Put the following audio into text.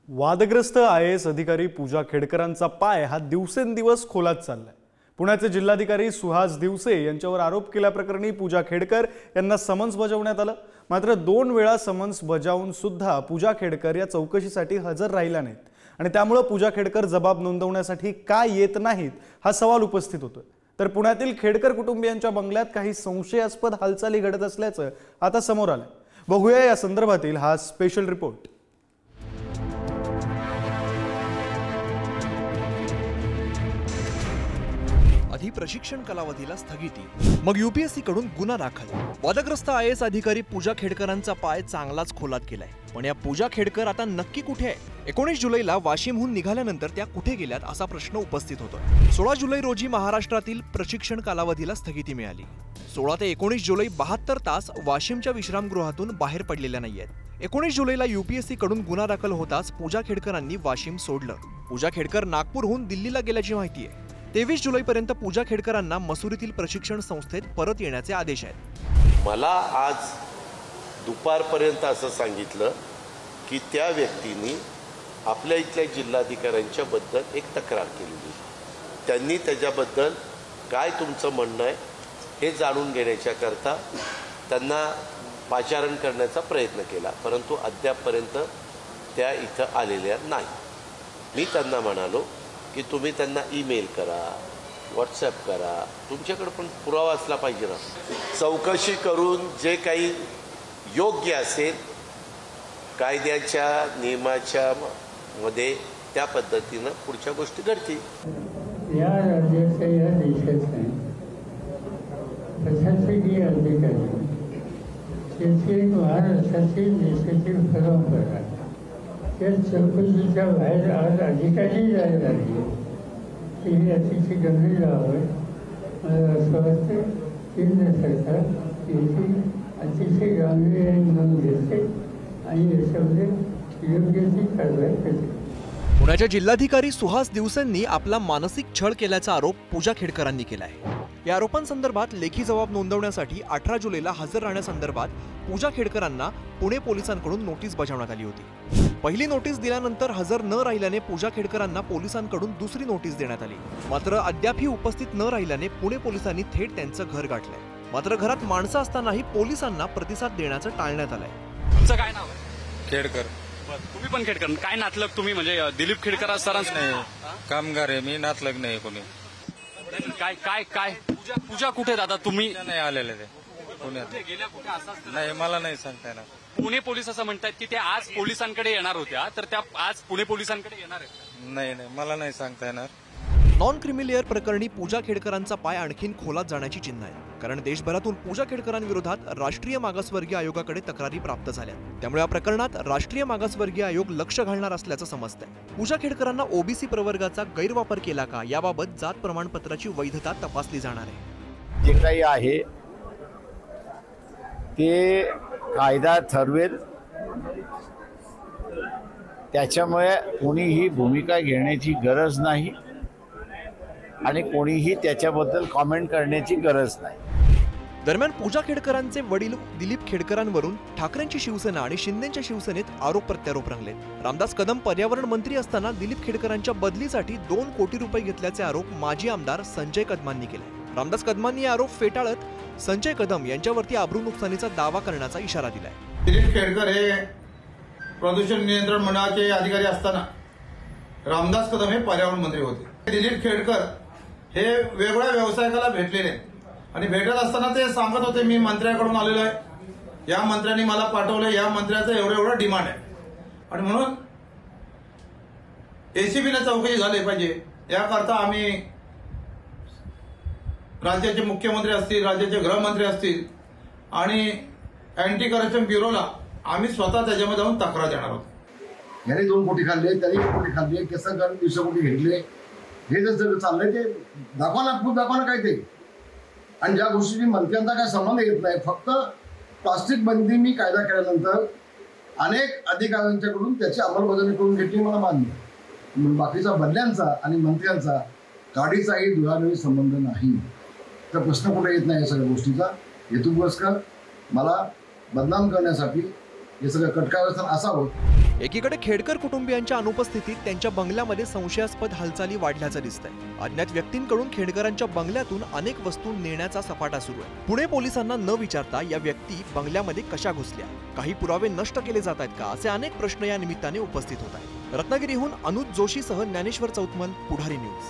वादग्रस्त IAS अधिकारी पूजा खेडकरांचा पाय हा दिवसेंदिवस खोलात चाललाय। पुण्याचे जिल्हाधिकारी सुहास दिवसे यांच्यावर आरोप केल्याप्रकरणी पूजा खेडकर यांना समन्स बजावण्यात आलं। मात्र 2 वेळा समन्स बजावून सुद्धा पूजा खेडकर या चौकशीसाठी हजर राहिला नाहीत आणि त्यामुळे पूजा खेडकर जबाब नोंदवण्यासाठी का येत नाहीत हा सवाल उपस्थित होतोय। तर पुण्यातील खेडकर कुटुंबियांच्या बंगल्यात काही संशयास्पद हालचाली घडत असल्याचं आता समोर आलंय। बघूया या संदर्भातील हा स्पेशल रिपोर्ट। आधी प्रशिक्षण कालावधीला स्थगिती, मग UPSC कडून गुन्हा दाखल। वादग्रस्त IAS अधिकारी पूजा खेडकरांचा पाय चांगलाच खोलात गेलाय। पण या पूजा खेडकर आता नक्की कुठे आहे? 19 जुलैला वाशिमहून निघाल्यानंतर त्या कुठे गेल्यात असा प्रश्न उपस्थित होतोय। 16 जुलै रोजी महाराष्ट्रातील प्रशिक्षण कालावधीला स्थगिती मिळाली। 16 ते 19 जुलै 72 तास वाशिमच्या विश्रामगृहातून बाहेर पडलेल्या नाहीयेत। 19 जुलैला UPSC कडून गुन्हा दाखल होताच पूजा खेडकरांनी वाशिम सोडलं। पूजा खेडकर नागपूरहून दिल्लीला गेल्याची माहिती आहे। 23 जुलैपर्यंत पूजा खेडकरांना मसुरीतील प्रशिक्षण संस्थेत परत येण्याचे आदेश आहेत। मला आज दुपारपर्यंत असं सांगितलं की त्या व्यक्तींनी आपल्या इथल्या जिल्हाधिकाऱ्यांच्या बद्दल एक तक्रार केलेली। त्यांनी त्याच्याबद्दल काय तुमचं म्हणणं आहे हे जाणून घेण्याच्या करता त्यांना पाचारण करण्याचा प्रयत्न केला, परंतु अद्यापपर्यंत त्या इथं आलेल्या नाही। मी त्यांना म्हणालो की तुम्ही त्यांना ईमेल करा, व्हॉट्सॲप करा, तुमच्याकडे पण पुरावा असला पाहिजे ना। चौकशी करून जे काही योग्य असेल कायद्याच्या नियमाच्या मध्ये त्या पद्धतीनं पुढच्या गोष्टी घडतील। या राज्याच्या या देशाचे प्रशासकीय अधिकारी त्याची महाराष्ट्राची देशाची परंपरा त्या चौकशीच्या बाहेर आज अधिकारी जायला लागले। ही अतिशय गंभीर बाब आहे। मला असं वाटतं केंद्र सरकार याची अतिशय गांभीर्याने नोंद घेते आणि याच्यामध्ये योग्य ती कारवाई करते। पुण्याच्या जिल्हाधिकारी सुहास दिवसेंनी आपला मानसिक छळ केल्याचा आरोप पूजा खेडकरांनी केला आहे। या आरोपांसंदर्भात लेखी जबाब नोंदवण्यासाठी 18 जुलैला हजर राहण्यासंदर्भात पूजा खेडकरांना पुणे पोलिसांकडून नोटीस बजावण्यात आली होती। पहिली नोटीस दिल्यानंतर हजर न राहिल्याने पूजा खेडकरांना पोलिसांकडून दुसरी नोटीस देण्यात आली। मात्र अद्यापही उपस्थित न राहिल्याने पुणे पोलिसांनी थेट त्यांचं घर गाठलंय। मात्र घरात माणसं असतानाही पोलिसांना प्रतिसाद देण्याचं टाळण्यात आलंय। तुमचं काय नाव आहे? खेडकर। तुम्ही पण खेडकर? काय नातलग तुम्ही? म्हणजे दिलीप खेडकर सरांचं नाही, कामगार आहे मी, नातलग नाही कोणी। काय काय काय पूजा कुठे दादा? तुम्ही नाही आलेले ते पुण्यात गेल्या कुठे असं नाही, मला नाही सांगता येणार। पुणे पोलीस असं म्हणतात की त्या आज पोलिसांकडे येणार होत्या, तर त्या आज पुणे पोलिसांकडे येणार आहेत? नाही, मला नाही सांगता येणार। नॉन क्रिमिलियर प्रकरणी पूजा खेडकरांचा पाय आणखीन खोलात जाण्याची चिन्ह आहे, कारण देशभरातून पूजा खेडकरांविरोधात राष्ट्रीय मागासवर्गीय आयोगाकडे तक्रारी प्राप्त झाल्या। त्यामुळे या प्रकरणात राष्ट्रीय मागासवर्गीय आयोग लक्ष घालणार असल्याचं समजतंय। पूजा खेडकरांना OBC प्रवर्गाचा गैरवापर केला का याबाबत जात प्रमाणपत्राची वैधता तपासली जाणार आहे। जे काही आहे ते कायदा ठरवेल, त्याच्यामुळे कोणीही भूमिका घेण्याची गरज नाही आणि कोणीही त्याच्याबद्दल कॉमेंट करण्याची गरज नाही। दरम्यान पूजा खेडकरांचे वडील दिलीप खेडकरांवरून ठाकरेंची शिवसेना आणि शिंदेच्या शिवसेनेत आरोप प्रत्यारोप रंगलेत। रामदास कदम पर्यावरण मंत्री असताना दिलीप खेडकरांच्या बदलीसाठी 2 कोटी रुपये घेतल्याचे आरोप माजी आमदार संजय कदमांनी केले। रामदास कदमांनी आरोप फेटाळत संजय कदम यांच्यावरती आबरू नुकसानीचा दावा करण्याचा इशारा दिलाय। दिलीप खेडकर हे प्रदूषण नियंत्रण मंडळाचे अधिकारी असताना रामदास कदम हे पर्यावरण मंत्री होते। दिलीप खेडकर हे वेगळ्या व्यावसायिकाला भेटलेले आणि भेटत असताना ते सांगत होते मी मंत्र्याकडून आलेलो आहे, या मंत्र्यांनी मला पाठवलं, या मंत्र्याचं एवढं डिमांड आहे आणि म्हणून ACBने चौकशी झाली पाहिजे याकरता आम्ही राज्याचे मुख्यमंत्री असतील, राज्याचे गृहमंत्री असतील आणि अँटी करप्शन ब्युरोला आम्ही स्वतः त्याच्यामध्ये जाऊन तक्रार देणार आहोत। याने 2 कोटी खाल्ले, त्याने 1 कोटी खाल्ले, कसं करून 20 कोटी घेतले, हे जर चाललंय ते दाखवा काय ते। आणि ज्या गोष्टीची मंत्र्यांचा काय संबंध येत नाही, फक्त प्लास्टिक बंदी मी कायदा केल्यानंतर अनेक अधिकाऱ्यांच्याकडून त्याची अंमलबजावणी करून घेतली, मला मान्य। बाकीचा बदल्यांचा आणि मंत्र्यांचा गाडीचाही दुराव्याशी संबंध नाही। तर प्रश्न कुठे येत नाही या सगळ्या गोष्टीचा। हेतुपुरस्कर मला बदनाम करण्यासाठी हे सगळं कटकाव्यवस्थान असावं. एकीकडे खेडकर कुटुंबियांच्या अनुपस्थितीत त्यांच्या बंगल्यामध्ये संशयास्पद हालचाली वाढल्याचं दिसतंय. अज्ञात व्यक्तींकडून खेडकरांच्या बंगल्यातून अनेक वस्तू नेण्याचा सपाटा सुरू आहे. पुणे पोलिसांना न विचारता या व्यक्ती बंगल्यामध्ये कशा घुसल्या, काही पुरावे नष्ट केले जात आहेत का, असे अनेक प्रश्न या निमित्ताने उपस्थित होत आहेत. रत्नागिरीहून अनुज जोशीसह ज्ञानेश्वर चौतमल, पुढारी न्यूज.